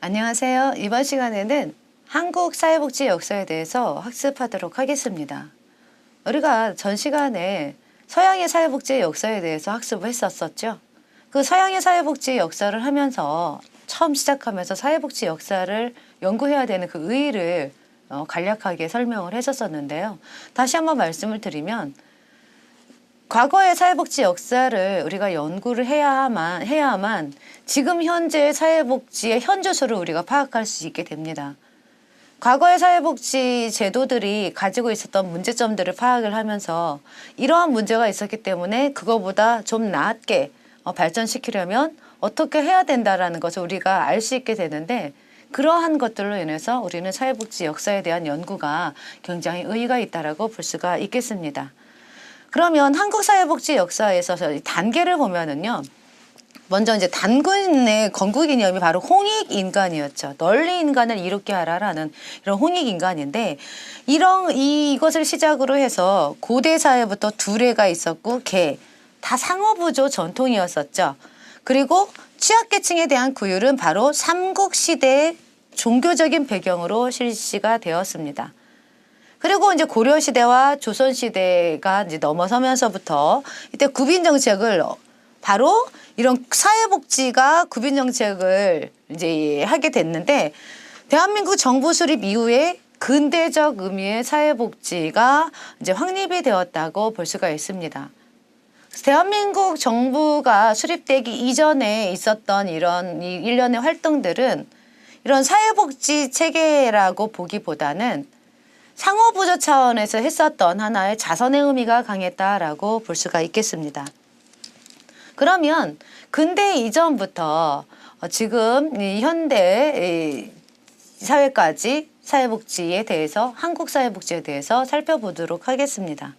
안녕하세요. 이번 시간에는 한국 사회복지 역사에 대해서 학습하도록 하겠습니다. 우리가 전 시간에 서양의 사회복지 역사에 대해서 학습을 했었죠. 그 서양의 사회복지 역사를 하면서 처음 시작하면서 사회복지 역사를 연구해야 되는 그 의의를 간략하게 설명을 했었었는데요. 다시 한번 말씀을 드리면 과거의 사회복지 역사를 우리가 연구를 해야만 지금 현재의 사회복지의 현주소를 우리가 파악할 수 있게 됩니다. 과거의 사회복지 제도들이 가지고 있었던 문제점들을 파악을 하면서 이러한 문제가 있었기 때문에 그거보다 좀 낫게 발전시키려면 어떻게 해야 된다라는 것을 우리가 알 수 있게 되는데, 그러한 것들로 인해서 우리는 사회복지 역사에 대한 연구가 굉장히 의의가 있다라고 볼 수가 있겠습니다. 그러면 한국 사회복지 역사에서 단계를 보면은요, 먼저 이제 단군의 건국 이념이 바로 홍익 인간이었죠. 널리 인간을 이롭게 하라라는 이런 홍익 인간인데, 이것을 시작으로 해서 고대 사회부터 두례가 있었고 다 상어부조 전통이었었죠. 그리고 취약계층에 대한 구휼은 바로 삼국시대의 종교적인 배경으로 실시가 되었습니다. 그리고 이제 고려시대와 조선시대가 이제 넘어서면서부터 이때 구빈정책을 바로 이런 사회복지가 구빈정책을 이제 하게 됐는데, 대한민국 정부 수립 이후에 근대적 의미의 사회복지가 이제 확립이 되었다고 볼 수가 있습니다. 대한민국 정부가 수립되기 이전에 있었던 이런 일련의 활동들은 이런 사회복지 체계라고 보기보다는 상호부조 차원에서 했었던 하나의 자선의 의미가 강했다라고 볼 수가 있겠습니다. 그러면 근대 이전부터 지금 현대 사회까지 사회복지에 대해서, 한국 사회복지에 대해서 살펴보도록 하겠습니다.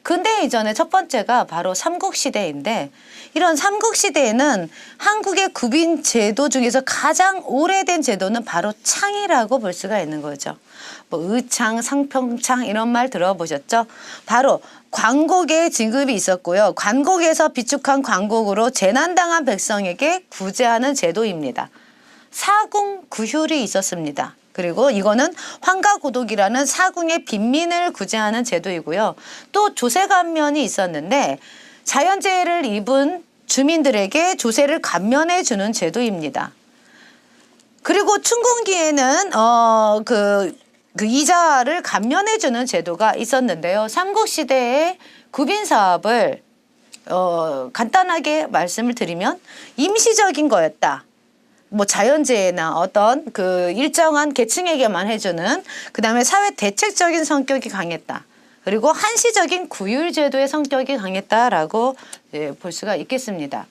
근대 이전의 첫 번째가 바로 삼국시대인데, 이런 삼국시대에는 한국의 구빈 제도 중에서 가장 오래된 제도는 바로 창이라고 볼 수가 있는 거죠. 뭐 의창, 상평창 이런 말 들어보셨죠? 바로 관곡의 진급이 있었고요. 관곡에서 비축한 관곡으로 재난당한 백성에게 구제하는 제도입니다. 사궁구휼이 있었습니다. 그리고 이거는 환가고독이라는 사궁의 빈민을 구제하는 제도이고요. 또 조세감면이 있었는데 자연재해를 입은 주민들에게 조세를 감면해 주는 제도입니다. 그리고 춘궁기에는 그 이자를 감면해 주는 제도가 있었는데요. 삼국시대의 구빈사업을 간단하게 말씀을 드리면 임시적인 거였다. 뭐 자연재해나 어떤 그 일정한 계층에게만 해주는, 그 다음에 사회 대책적인 성격이 강했다. 그리고 한시적인 구휼제도의 성격이 강했다라고 볼 수가 있겠습니다.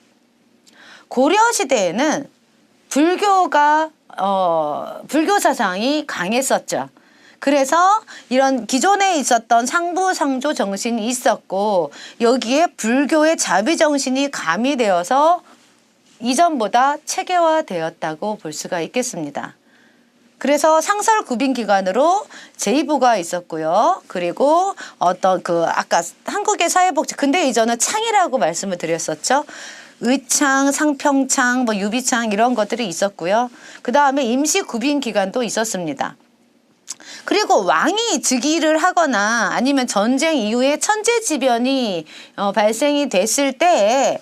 고려시대에는 불교 사상이 강했었죠. 그래서 이런 기존에 있었던 상부상조 정신이 있었고, 여기에 불교의 자비 정신이 가미되어서 이전보다 체계화되었다고 볼 수가 있겠습니다. 그래서 상설구빈기관으로 제2부가 있었고요. 그리고 아까 한국의 사회복지, 근데 이전은 창이라고 말씀을 드렸었죠. 의창, 상평창, 뭐 유비창 이런 것들이 있었고요. 그 다음에 임시구빈기관도 있었습니다. 그리고 왕이 즉위를 하거나 아니면 전쟁 이후에 천재지변이 발생이 됐을 때에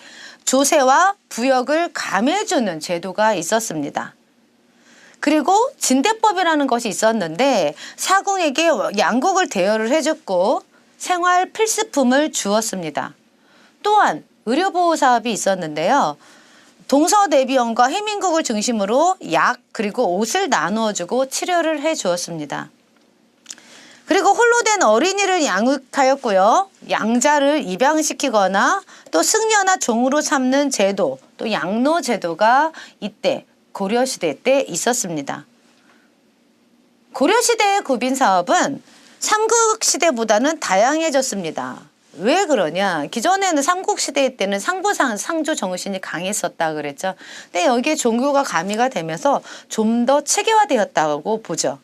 조세와 부역을 감해주는 제도가 있었습니다. 그리고 진대법이라는 것이 있었는데 사궁에게 양곡을 대여를 해줬고 생활 필수품을 주었습니다. 또한 의료보호 사업이 있었는데요. 동서대비원과 해민국을 중심으로 약 그리고 옷을 나누어주고 치료를 해주었습니다. 그리고 홀로 된 어린이를 양육하였고요. 양자를 입양시키거나 또 승려나 종으로 삼는 제도, 또 양로 제도가 이때 고려시대 때 있었습니다. 고려시대의 구빈사업은 삼국시대보다는 다양해졌습니다. 왜 그러냐? 기존에는 삼국시대 때는 상부상조 정신이 강했었다 그랬죠. 근데 여기에 종교가 가미가 되면서 좀 더 체계화되었다고 보죠.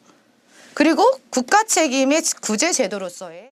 그리고 국가 책임의 구제 제도로서의